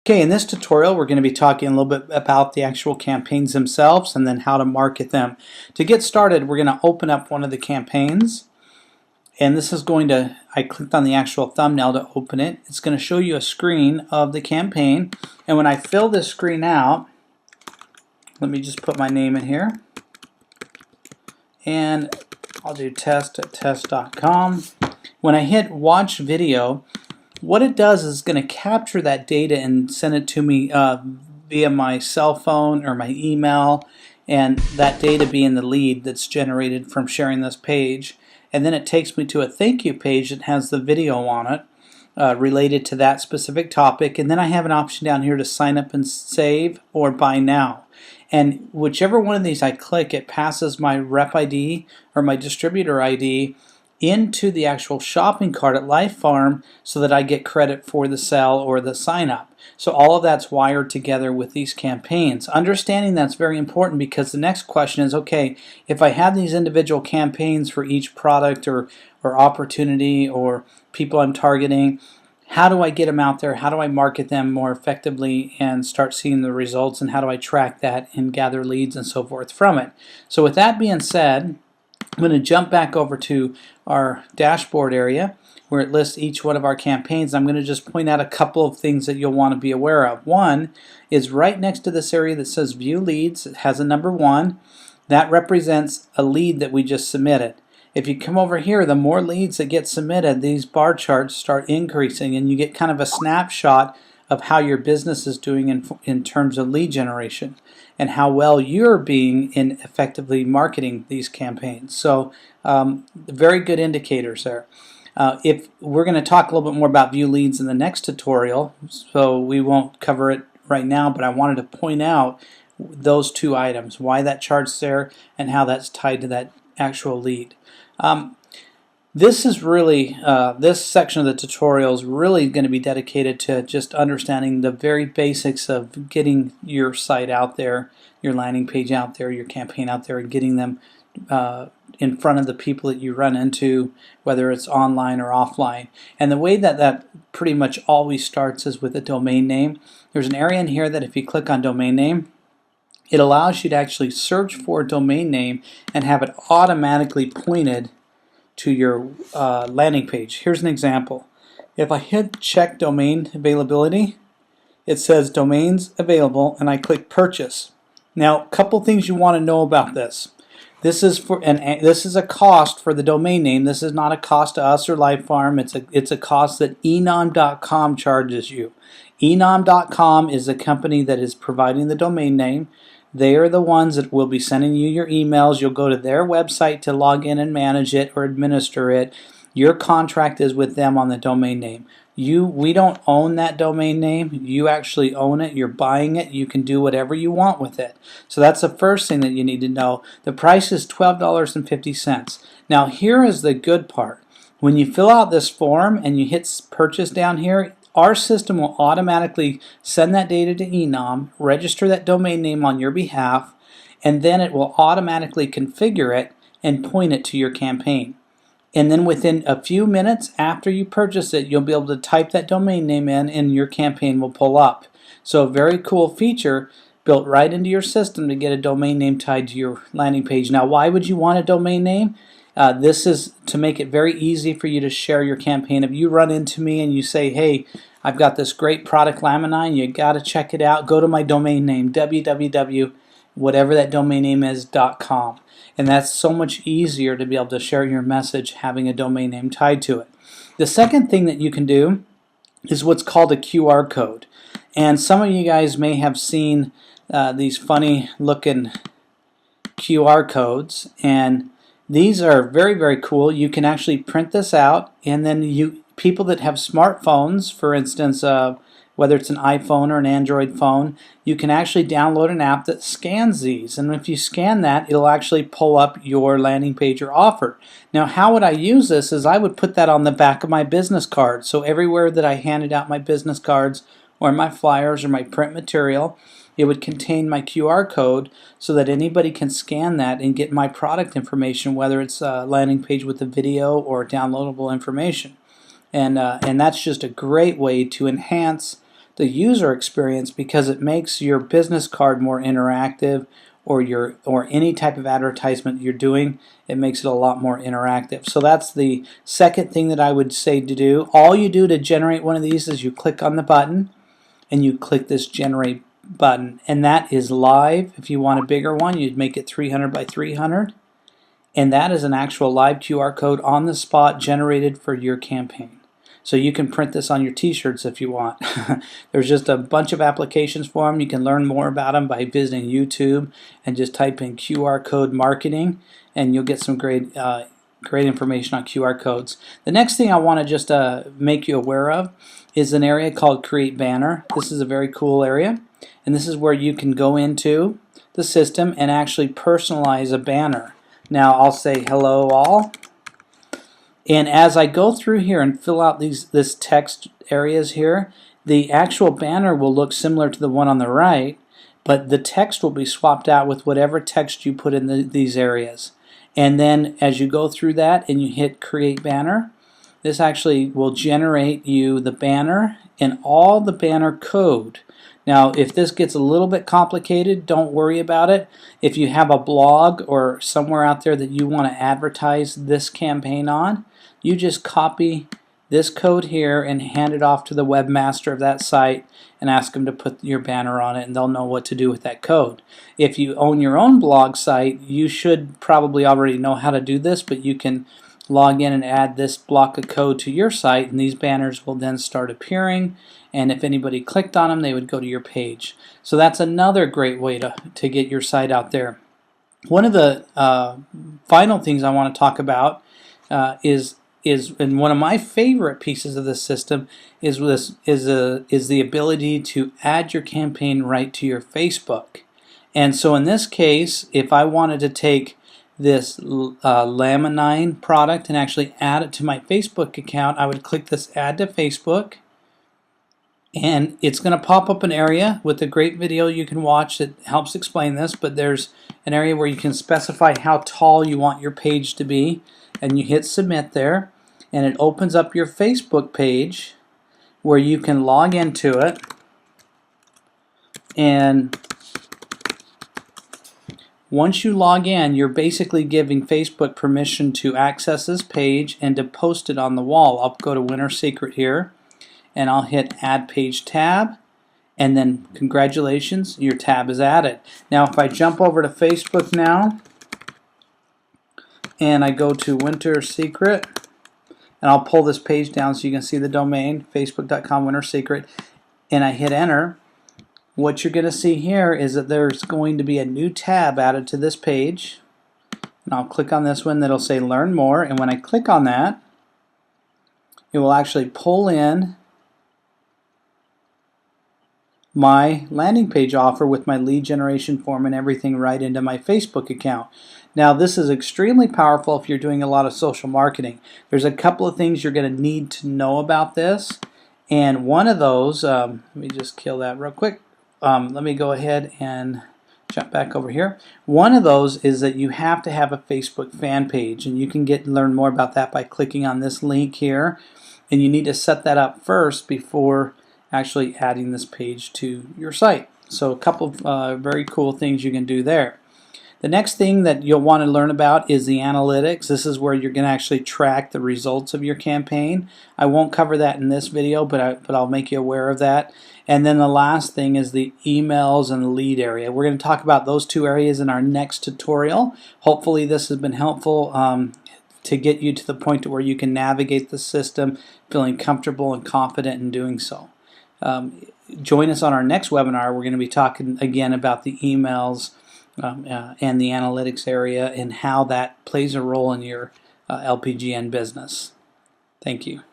Okay, in this tutorial we're going to be talking a little bit about the actual campaigns themselves and then how to market them. To get started, we're going to open up one of the campaigns, and this is going to, I clicked on the actual thumbnail to open it. It's going to show you a screen of the campaign, and when I fill this screen out, let me just put my name in here, and I'll do test@test.com. When I hit watch video, what it does is going to capture that data and send it to me via my cell phone or my email, and that data being the lead that's generated from sharing this page. And then it takes me to a thank you page that has the video on it related to that specific topic. And then I have an option down here to sign up and save or buy now. And whichever one of these I click, it passes my rep ID or my distributor ID into the actual shopping cart at lifepharm so that I get credit for the sell or the sign up. So all of that's wired together with these campaigns. Understanding that's very important, because the next question is, okay, if I have these individual campaigns for each product or opportunity or people I'm targeting, how do I get them out there? How do I market them more effectively and start seeing the results, and how do I track that and gather leads and so forth from it? So with that being said, I'm going to jump back over to our dashboard area where it lists each one of our campaigns. I'm going to just point out a couple of things that you'll want to be aware of. One is right next to this area that says View Leads. It has a number 1. That represents a lead that we just submitted. If you come over here, the more leads that get submitted, these bar charts start increasing, and you get kind of a snapshot of how your business is doing in terms of lead generation and how well you're being in effectively marketing these campaigns. So very good indicators there. If we're going to talk a little bit more about view leads in the next tutorial, so we won't cover it right now, but I wanted to point out those two items, why that chart's there and how that's tied to that actual lead. This is really, this section of the tutorial is really going to be dedicated to just understanding the very basics of getting your site out there, your landing page out there, your campaign out there, and getting them in front of the people that you run into, whether it's online or offline. And the way that pretty much always starts is with a domain name. There's an area in here that if you click on domain name, it allows you to actually search for a domain name and have it automatically pointed to your landing page. Here's an example. If I hit check domain availability, it says domains available, and I click purchase. Now, a couple things you want to know about this. This is a cost for the domain name. This is not a cost to us or lifepharm. It's a cost that enom.com charges you. Enom.com is the company that is providing the domain name. They are the ones that will be sending you your emails. You'll go to their website to log in and manage it or administer it. Your contract is with them on the domain name. We don't own that domain name. You actually own it. You're buying it. You can do whatever you want with it. So that's the first thing that you need to know. The price is $12.50. Now here is the good part. When you fill out this form and you hit purchase down here, our system will automatically send that data to Enom, register that domain name on your behalf, and then it will automatically configure it and point it to your campaign. And then within a few minutes after you purchase it, you'll be able to type that domain name in and your campaign will pull up. So a very cool feature built right into your system to get a domain name tied to your landing page. Now, why would you want a domain name? This is to make it very easy for you to share your campaign. If you run into me and you say, hey, I've got this great product laminine, you got to check it out, go to my domain name, www, whatever that domain name is, .com. And that's so much easier to be able to share your message having a domain name tied to it. The second thing that you can do is what's called a QR code. And some of you guys may have seen these funny looking QR codes, and these are very, very cool. You can actually print this out, and then people that have smartphones, for instance, whether it's an iPhone or an Android phone, you can actually download an app that scans these. And if you scan that, it'll actually pull up your landing page or offer. Now, how would I use this is I would put that on the back of my business card. So everywhere that I handed out my business cards or my flyers or my print material, it would contain my QR code so that anybody can scan that and get my product information, whether it's a landing page with a video or downloadable information. And that's just a great way to enhance the user experience because it makes your business card more interactive, or any type of advertisement you're doing, it makes it a lot more interactive. So that's the second thing that I would say to do. All you do to generate one of these is you click on the button and you click this generate button, and that is live. If you want a bigger one, you'd make it 300 by 300, and that is an actual live QR code on the spot generated for your campaign. So you can print this on your t-shirts if you want. There's just a bunch of applications for them. You can learn more about them by visiting YouTube and just type in QR code marketing, and you'll get some great information on QR codes. The next thing I want to just make you aware of is an area called Create Banner. This is a very cool area, and this is where you can go into the system and actually personalize a banner. Now I'll say hello all. And as I go through here and fill out this text areas here, the actual banner will look similar to the one on the right, but the text will be swapped out with whatever text you put in these areas. And then as you go through that and you hit Create Banner, this actually will generate you the banner and all the banner code. Now, if this gets a little bit complicated, don't worry about it. If you have a blog or somewhere out there that you want to advertise this campaign on, you just copy this code here and hand it off to the webmaster of that site and ask them to put your banner on it, and they'll know what to do with that code. If you own your own blog site, you should probably already know how to do this, but you can log in and add this block of code to your site, and these banners will then start appearing, and if anybody clicked on them, they would go to your page. So that's another great way to get your site out there. One of the final things I want to talk about and one of my favorite pieces of this system is the ability to add your campaign right to your Facebook. And so in this case, if I wanted to take this laminine product and actually add it to my Facebook account, I would click this Add to Facebook, and it's going to pop up an area with a great video you can watch that helps explain this, but there's an area where you can specify how tall you want your page to be, and you hit submit there, and it opens up your Facebook page where you can log into it, and once you log in, you're basically giving Facebook permission to access this page and to post it on the wall. I'll go to Winner Secret here, and I'll hit Add Page tab, and then congratulations, your tab is added. Now if I jump over to Facebook now, and I go to Winter Secret, and I'll pull this page down so you can see the domain, facebook.com Winter Secret, and I hit enter, what you're going to see here is that there's going to be a new tab added to this page, and I'll click on this one that'll say Learn More, and when I click on that, it will actually pull in my landing page offer with my lead generation form and everything right into my Facebook account. Now this is extremely powerful if you're doing a lot of social marketing. There's a couple of things you're going to need to know about this, and one of those, let me just kill that real quick. Let me go ahead and jump back over here. One of those is that you have to have a Facebook fan page, and you can learn more about that by clicking on this link here, and you need to set that up first before actually adding this page to your site. So a couple of very cool things you can do there. The next thing that you'll want to learn about is the analytics. This is where you're going to actually track the results of your campaign. I won't cover that in this video, but I'll make you aware of that. And then the last thing is the emails and the lead area. We're going to talk about those two areas in our next tutorial. Hopefully this has been helpful to get you to the point where you can navigate the system feeling comfortable and confident in doing so. Join us on our next webinar. We're going to be talking again about the emails and the analytics area and how that plays a role in your LPGN business. Thank you.